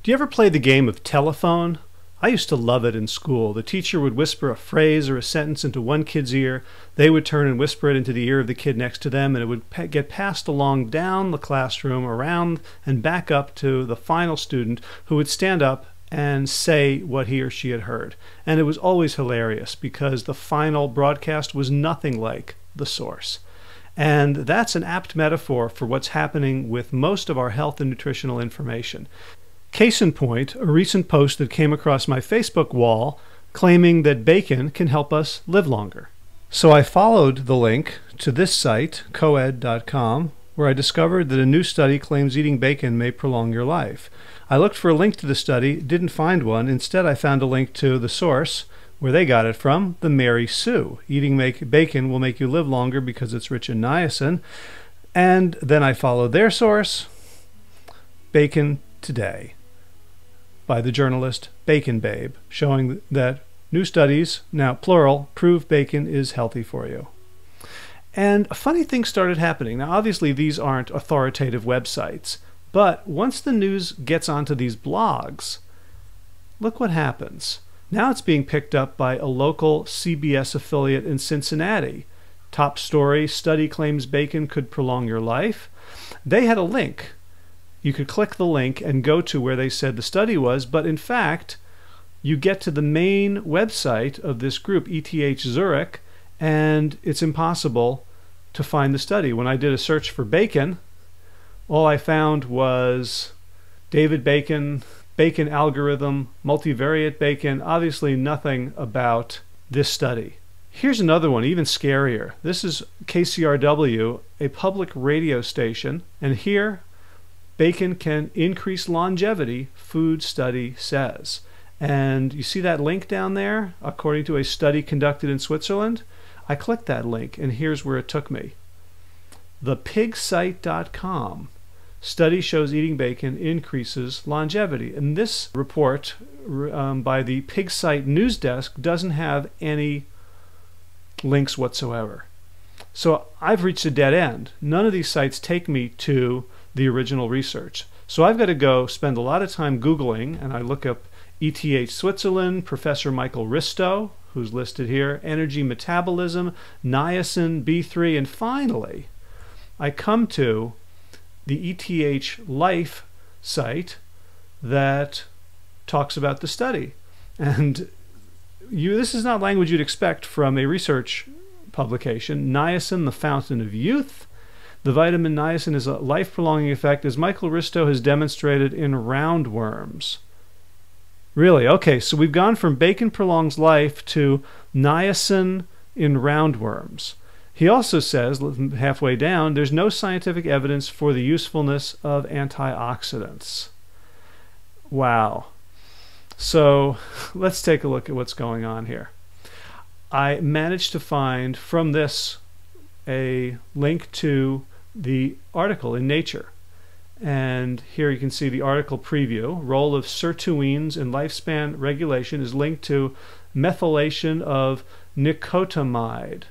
Do you ever play the game of telephone? I used to love it in school. The teacher would whisper a phrase or a sentence into one kid's ear. They would turn and whisper it into the ear of the kid next to them, and it would get passed along down the classroom, around and back up to the final student, who would stand up and say what he or she had heard. And it was always hilarious because the final broadcast was nothing like the source. And that's an apt metaphor for what's happening with most of our health and nutritional information. Case in point, a recent post that came across my Facebook wall claiming that bacon can help us live longer. So I followed the link to this site, coed.com, where I discovered that a new study claims eating bacon may prolong your life. I looked for a link to the study, didn't find one. Instead, I found a link to the source, where they got it from, the Mary Sue. Eating bacon will make you live longer because it's rich in niacin. And then I followed their source, Bacon Today, by the journalist Bacon Babe, showing that new studies, now plural, prove bacon is healthy for you. And a funny thing started happening. Now, obviously, these aren't authoritative websites, but once the news gets onto these blogs, look what happens. Now it's being picked up by a local CBS affiliate in Cincinnati. Top story, study claims bacon could prolong your life. They had a link. You could click the link and go to where they said the study was, but in fact, you get to the main website of this group, ETH Zurich, and it's impossible to find the study. When I did a search for bacon, all I found was David Bacon, bacon algorithm, multivariate bacon, obviously nothing about this study. Here's another one, even scarier. This is KCRW, a public radio station, and here, bacon can increase longevity, food study says. And you see that link down there, according to a study conducted in Switzerland? I clicked that link, and here's where it took me. Thepigsite.com. Study shows eating bacon increases longevity. And this report by the Pigsite news desk doesn't have any links whatsoever. So I've reached a dead end. None of these sites take me to the original research. So I've got to go spend a lot of time Googling, and I look up ETH Switzerland, Professor Michael Risto, who's listed here, energy metabolism, niacin, B3, and finally I come to the ETH Life site that talks about the study. And this is not language you'd expect from a research publication. Niacin, the fountain of youth. The vitamin niacin has a life-prolonging effect, as Michael Risto has demonstrated in roundworms. Really? Okay, so we've gone from bacon prolongs life to niacin in roundworms. He also says, halfway down, there's no scientific evidence for the usefulness of antioxidants. Wow. So let's take a look at what's going on here. I managed to find from this a link to the article in Nature. And here you can see the article preview. Role of sirtuins in lifespan regulation is linked to methylation of nicotinamide.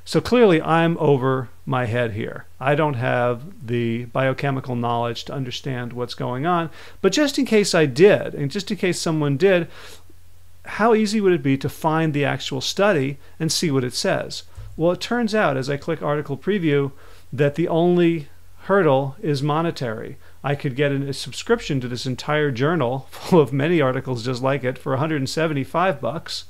So clearly I'm over my head here. I don't have the biochemical knowledge to understand what's going on. But just in case I did, and just in case someone did, how easy would it be to find the actual study and see what it says? Well, it turns out, as I click article preview, that the only hurdle is monetary. I could get a subscription to this entire journal full of many articles just like it for $175,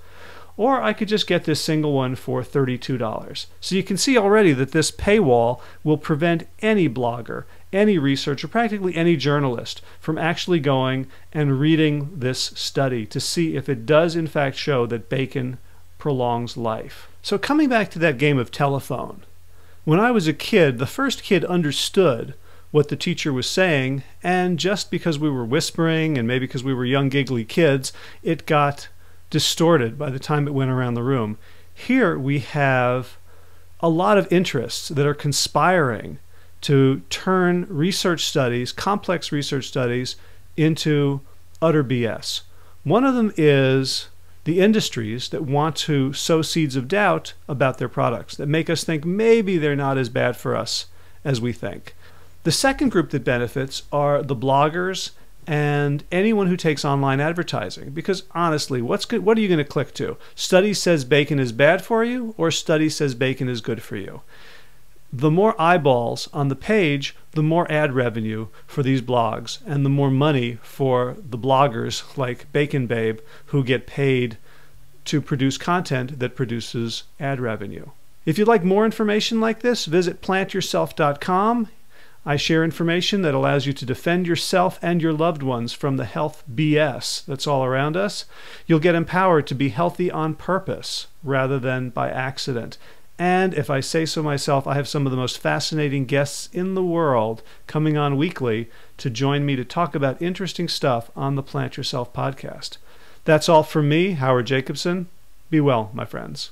or I could just get this single one for $32. So you can see already that this paywall will prevent any blogger, any researcher, practically any journalist from actually going and reading this study to see if it does in fact show that bacon prolongs life. So coming back to that game of telephone, when I was a kid, the first kid understood what the teacher was saying, and just because we were whispering and maybe because we were young giggly kids, it got distorted by the time it went around the room. Here we have a lot of interests that are conspiring to turn research studies, complex research studies, into utter BS. One of them is the industries that want to sow seeds of doubt about their products, that make us think maybe they're not as bad for us as we think. The second group that benefits are the bloggers and anyone who takes online advertising. Because honestly, what are you going to click to? Study says bacon is bad for you, or study says bacon is good for you? The more eyeballs on the page, the more ad revenue for these blogs, and the more money for the bloggers like Bacon Babe, who get paid to produce content that produces ad revenue. If you'd like more information like this, visit plantyourself.com. I share information that allows you to defend yourself and your loved ones from the health BS that's all around us. You'll get empowered to be healthy on purpose rather than by accident. And if I say so myself, I have some of the most fascinating guests in the world coming on weekly to join me to talk about interesting stuff on the Plant Yourself podcast. That's all from me, Howard Jacobson. Be well, my friends.